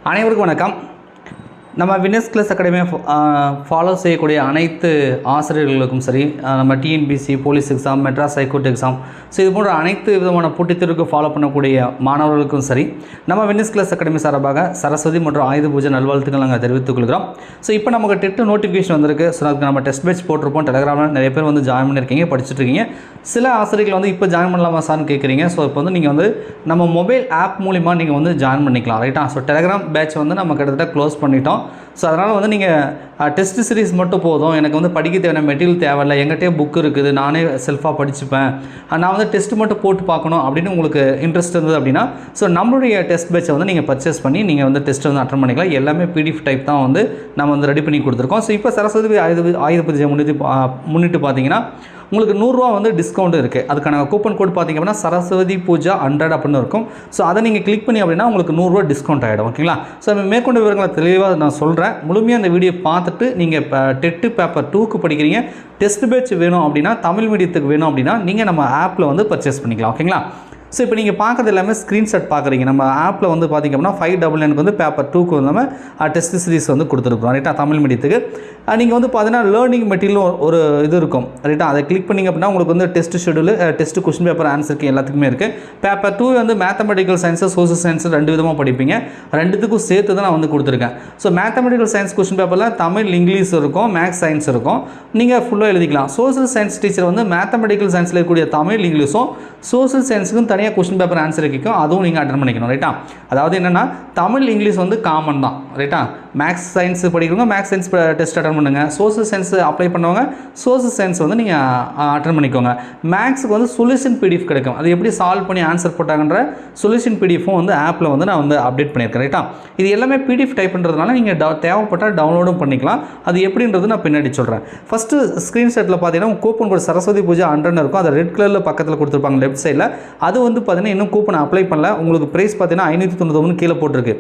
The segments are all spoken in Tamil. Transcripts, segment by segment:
அனைவருக்கும் வணக்கம். நம்ம வின்னர்ஸ் கிளாஸ் அகாடமியை ஃபாலோ செய்யக்கூடிய அனைத்து ஆசிரியர்களுக்கும் சரி, நம்ம TNPSC, police exam, Madras high court exam, so இது போன்ற அனைத்து விதமான போட்டித் தேர்வுக்கு ஃபாலோ பண்ணக்கூடிய மாணவர்களுக்கும் சரி, நம்ம வின்னர்ஸ் கிளாஸ் அகாடமி சார்பாக சரஸ்வதி மற்றும் ஆயுத பூஜை நல்வாழ்த்துக்கள் நாங்கள் தெரிவித்துக் கொள்கிறோம். ஸோ இப்போ நமக்கு டெட் நோட்டிஃபிகேஷன் வந்திருக்கு. ஸோ அதுக்கு நம்ம டெஸ்ட் பேட்ச் போட்டிருப்போம். டெலிகிராமில் நிறைய பேர் வந்து ஜாயின் பண்ணியிருக்கீங்க, படிச்சுட்டு இருக்கீங்க. சில ஆசிரியர்கள் வந்து இப்போ ஜாயின் பண்ணலாமா சார்னு கேட்குறீங்க. ஸோ இப்போ வந்து நீங்கள் வந்து நம்ம மொபைல் ஆப் மூலிமா நீங்கள் வந்து ஜாயின் பண்ணிக்கலாம், ரைட்டா? ஸோ டெலிகிராம் பேட்ச் வந்து நம்ம கிட்டத்தட்ட க்ளோஸ் பண்ணிட்டோம். ஸோ அதனால் வந்து நீங்கள் டெஸ்ட் சீரிஸ் மட்டும் போதும், எனக்கு வந்து படிக்க தேவையான மெட்டீரியல் தேவையில்லை, எங்கிட்டே புக் இருக்குது, நானே செல்ஃபாக படிச்சுப்பேன், நான் வந்து டெஸ்ட் மட்டும் போட்டு பார்க்கணும் அப்படின்னு உங்களுக்கு இன்ட்ரெஸ்ட் இருந்தது அப்படின்னா, ஸோ நம்மளுடைய டெஸ்ட் பேட்சை வந்து நீங்கள் பர்ச்சேஸ் பண்ணி நீங்கள் வந்து டெஸ்ட் வந்து அட்டன் பண்ணிக்கலாம். எல்லாமே பிடிஎஃப் டைப் தான் வந்து நம்ம வந்து ரெடி பண்ணி கொடுத்துருக்கோம். ஸோ இப்போ சரஸ்வதி ஆயுத பூஜை முன்னிட்டு பார்த்தீங்கன்னா உங்களுக்கு 100 ரூபா வந்து டிஸ்கவுண்ட் இருக்குது. அதுக்கான கூப்பன் கோட் பார்த்திங்க அப்படின்னா சரஸ்வதி பூஜா 100 அப்படின்னு இருக்கும். ஸோ அதை நீங்கள் கிளிக் பண்ணி அப்படின்னா உங்களுக்கு 100 ரூபா டிஸ்கவுண்ட் ஆகிடும். ஓகேங்களா? ஸோ மேற்கொண்ட விவரங்களை தெளிவாக நான் சொல்கிறேன். முழுமையாக அந்த வீடியோ பார்த்துட்டு நீங்கள் இப்போ டெட்டு பேப்பர் 2க்கு படிக்கிறீங்க, டெஸ்ட் பேட்ச் வேணும் அப்படின்னா, தமிழ் மீடியத்துக்கு வேணும் அப்படின்னா நீங்கள் நம்ம ஆப்பில் வந்து பர்ச்சேஸ் பண்ணிக்கலாம். ஓகேங்களா? ஸோ இப்போ நீங்கள் பார்க்குறது எல்லாமே ஸ்க்ரீன்ஷாட் பார்க்குறீங்க. நம்ம ஆப்பில் வந்து பார்த்திங்க அப்படின்னா 599 வந்து பேப்பர் 2க்கு வந்து நம்ம டெஸ்ட் சீரிஸ் வந்து கொடுத்துருக்குறோம், ரைட்டா? தமிழ் மீடியத்துக்கு நீங்கள் வந்து பார்த்தீங்கன்னா லேர்னிங் மெட்டீரியல் ஒரு இது இருக்கும், ரைட்டா? அதை கிளிக் பண்ணிங்க அப்படின்னா உங்களுக்கு வந்து test schedule, test question paper ஆன்சருக்கு எல்லாத்துக்குமே இருக்குது. பேப்பர் 2 வந்து மேத்தமெட்டிக்கல் சயின்ஸு, சோஷியல் சயின்ஸு 2 விதமாக படிப்பீங்க. 2த்துக்கும் சேர்த்து தான் நான் வந்து கொடுத்துருக்கேன். ஸோ மேத்தமெட்டிக்கல் சயின்ஸ் கொஸ்டின் பேப்பரில் தமிழ், இங்கிலீஷ் இருக்கும், மேக்ஸ், சயின்ஸ் இருக்கும். நீங்கள் ஃபுல்லாக எழுதிக்கலாம். சோஷியல் சயின்ஸ் டீச்சர் வந்து மேத்தமெட்டிக்கல் சயின்ஸில் இருக்கக்கூடிய தமிழ், இங்கிலீஷும், சோஷியல் சயின்ஸுக்கும் தனியாக கொஸ்டின் பேப்பர் ஆன்சர் இருக்கும், அதுவும் நீங்கள் அட்டன் பண்ணிக்கணும், ரைட்டா? அதாவது என்னென்னா தமிழ், இங்கிலீஷ் வந்து காமன் தான், ரைட்டா? மேக்ஸ், சயின்ஸ் படிக்கிறவங்க மேக்ஸ், சயின்ஸ் டெஸ்ட் அட்டன் பண்ணுங்கள். சோஷியல் சயின்ஸ் அப்ளை பண்ணவங்க சோஷியல் சயின்ஸ் வந்து நீங்கள் அட்டன் பண்ணிக்கோங்க. மேக்ஸுக்கு வந்து சொல்யூஷன் பிடிஎஃப் கிடைக்கும். அது எப்படி சால்வ் பண்ணி ஆன்சர் போட்டாங்கன்ற சொல்யூஷன் பிடிஎஃப்பும் வந்து ஆப்பில் வந்து நான் வந்து அப்டேட் பண்ணியிருக்கேன், ரைட்டா? இது எல்லாமே பிடிஎஃப் டைப்ன்றதுனால நீங்கள் தேவைப்பட்டால் டவுன்லோடும் பண்ணிக்கலாம். அது எப்படின்றது நான் பின்னாடி சொல்கிறேன். ஃபஸ்ட்டு ஸ்க்ரீன்ஷாட்டில் பார்த்தீங்கன்னா கூப்பன் கோட் சரஸ்வதி பூஜை 100 இருக்கும். அதை ரெட் கலரில் பக்கத்தில் கொடுத்துருப்பாங்க லெஃப்ட் சைடில். அது வந்து பார்த்தீங்கன்னா இன்னும் கூப்பன் அப்ளை பண்ணல. உங்களுக்கு ப்ரைஸ் பார்த்தீங்கன்னா 599 கீழே போட்டிருக்கு.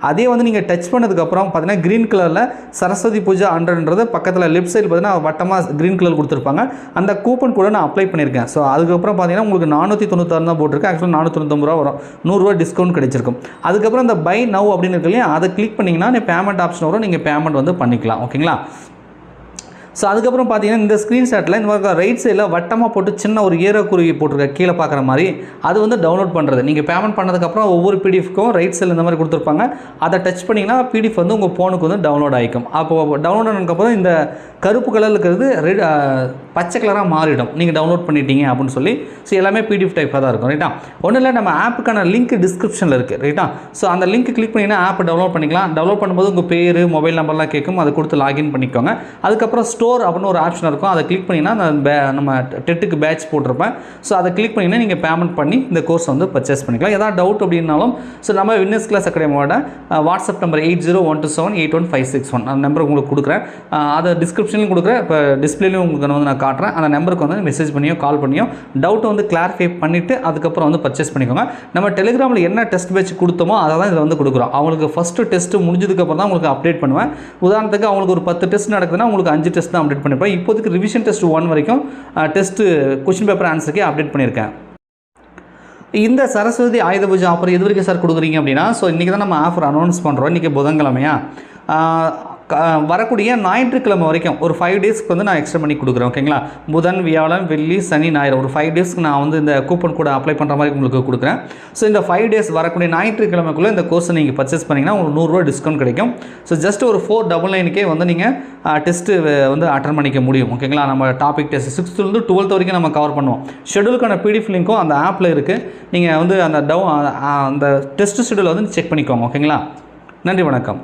அதே வந்து நீங்கள் டச் பண்ணதுக்கப்புறம் பார்த்தீங்கன்னா க்ரீன் கலரில் சரஸ்வதி பூஜா 100ன்றது பக்கத்தில் லெஃப்ட் சைடு பார்த்தீங்கன்னா வட்டமாக க்ரீன் கலர் கொடுத்துருப்பாங்க. அந்த கூப்பன் கூட நான் அப்ளை பண்ணியிருக்கேன். ஸோ அதுக்கப்புறம் பார்த்தீங்கன்னா உங்களுக்கு 496 தான் போட்டிருக்கு. ஆக்சுவலாக 499 ரூபா வரும். 100 ரூபா டிஸ்கவுண்ட் கிடைச்சிருக்கும். அதுக்கப்புறம் இந்த பை நவ் அப்படின்னு இருக்கு இல்லையா, அதை கிளிக் பண்ணிங்கன்னா பேமெண்ட் ஆப்ஷன் வரும். நீங்கள் பேமெண்ட் வந்து பண்ணிக்கலாம். ஓகேங்களா? ஸோ அதுக்கப்புறம் பார்த்தீங்கன்னா இந்த ஸ்க்ரீன்ஷாட்டில் இந்த மாதிரி ரைட் சைடில் வட்டமாக போட்டு சின்ன ஒரு ஏரோக்குருவி போட்டிருக்க கீழே பார்க்குற மாதிரி, அது வந்து டவுன்லோட் பண்ணுறது. நீங்கள் பேமெண்ட் பண்ணதுக்கப்புறம் ஒவ்வொரு பிடிஎஃப்க்கும் ரைட் சைடில் இந்த மாதிரி கொடுத்துருப்பாங்க. அதை டச் பண்ணிங்கன்னா பிடிஎஃப் வந்து உங்கள் ஃபோனுக்கு வந்து டவுன்லோட் ஆகிக்கும். அப்போது டவுன்லோட் ஆனதுக்கப்புறம் இந்த கருப்பு கலரில் இருக்கிறது பச்சை கலராக மாறிடும், நீங்கள் டவுன்லோட் பண்ணிட்டீங்க அப்படின்னு சொல்லி. ஸோ எல்லாமே பிடிஎஃப் டைப்பாக தான் இருக்கும், ரைட்டா? ஒன்றும் இல்லை, நம்ம ஆப்புக்கான லிங்க் டிஸ்கிரிப்ஷனில் இருக்குது, ரைட்டா? ஸோ அந்த லிங்க் கிளிக் பண்ணிங்கன்னா ஆப் டவுன்லோட் பண்ணிக்கலாம். டவுன்லோட் பண்ணும்போது உங்கள் பேர், மொபைல் நம்பர்லாம் கேட்கும். அதை கொடுத்து லாகின் பண்ணிக்கோங்க. அதுக்கப்புறம் ஸ்டோர் அப்படின்னு ஒரு ஆப்ஷன் இருக்கும். அதை கிளிக் பண்ணிங்கன்னா நம்ம டெட்டுக்கு பேட்ச் போட்டிருப்பேன். ஸோ அதை கிளிக் பண்ணிங்கன்னா நீங்கள் பேமெண்ட் பண்ணி இந்த கோர்ஸ் வந்து பர்ச்சேஸ் பண்ணிக்கலாம். ஏதாவது டவுட் அப்படின்னாலும் ஸோ நம்ம வின்னர்ஸ் கிளாஸ் அகாடமியோட வாட்ஸ்அப் நம்பர் 8012781561 அந்த நம்பர் உங்களுக்கு கொடுக்குறேன். அதை டிஸ்கிரிப்ஷன்லையும் கொடுக்குறேன், இப்போ டிஸ்பிளேலையும் உங்களுக்கு வந்து நான் காட்டுறேன். அந்த நம்பருக்கு வந்து மெசேஜ் பண்ணியோ கால் பண்ணியோ டவுட்டை வந்து கிளாரிஃபை பண்ணிவிட்டு அதுக்கப்புறம் வந்து பர்ச்சேஸ் பண்ணிக்கோங்க. நம்ம டெலிகிராமில் என்ன டெஸ்ட் பேட்ச் கொடுத்தோமோ அதை தான் இதில் வந்து கொடுக்குறோம். அவங்களுக்கு ஃபஸ்ட்டு டெஸ்ட்டு முடிஞ்சதுக்கப்புறம் தான் உங்களுக்கு அப்டேட் பண்ணுவேன். உதாரணத்துக்கு அவங்களுக்கு ஒரு 10 டெஸ்ட் நடக்குதுன்னா உங்களுக்கு 5 டெஸ்ட் தான் அப்டேட் பண்ணிப்பேன். இப்போதைக்கு ரிவிஷன் டெஸ்ட் 1 வரைக்கும் டெஸ்ட்டு கொஸ்டின் பேப்பர் ஆன்சருக்கே அப்டேட் பண்ணியிருக்கேன். இந்த சரஸ்வதி ஆயுத பூஜை ஆஃபர் எது வரைக்கும் சார் கொடுக்குறீங்க அப்படின்னா, ஸோ இன்றைக்கி தான் நம்ம ஆஃபர் அனௌன்ஸ் பண்ணுறோம். இன்றைக்கி புதன்கிழமையா, வரக்கூடிய ஞாயிற்றுக்கிழமை வரைக்கும் ஒரு 5 டேஸ்க்கு வந்து நான் எக்ஸ்டெண்ட் பண்ணி கொடுக்குறேன். ஓகேங்களா? புதன், வியாழன், வெள்ளி, சனி, ஞாயிறு ஒரு 5 டேஸ்க்கு நான் வந்து இந்த கூப்பன் கூட அப்ளை பண்ணுற மாதிரி உங்களுக்கு கொடுக்குறேன். ஸோ இந்த 5 டேஸ் வரக்கூடிய ஞாயிற்றுக்கிழமைக்குள்ளே இந்த கோர்ஸை நீங்கள் பர்ச்சேஸ் பண்ணிங்கன்னா உங்களுக்கு 100 ரூபா டிஸ்கவுண்ட் கிடைக்கும். ஸோ ஜஸ்ட் ஒரு 499க்கே வந்து நீங்கள் டெஸ்ட்டு வந்து அட்டன் பண்ணிக்க முடியும். ஓகேங்களா? நம்ம topic test 6th to 12th வரைக்கும் நம்ம கவர் பண்ணுவோம். ஷெடியூலுக்கான பிடிஎஃப் லிங்க்கும் அந்த ஆப்பில் இருக்குது. நீங்கள் வந்து அந்த டெஸ்ட் ஷெடியூலை வந்து செக் பண்ணிக்கோங்க. ஓகேங்களா? நன்றி, வணக்கம்.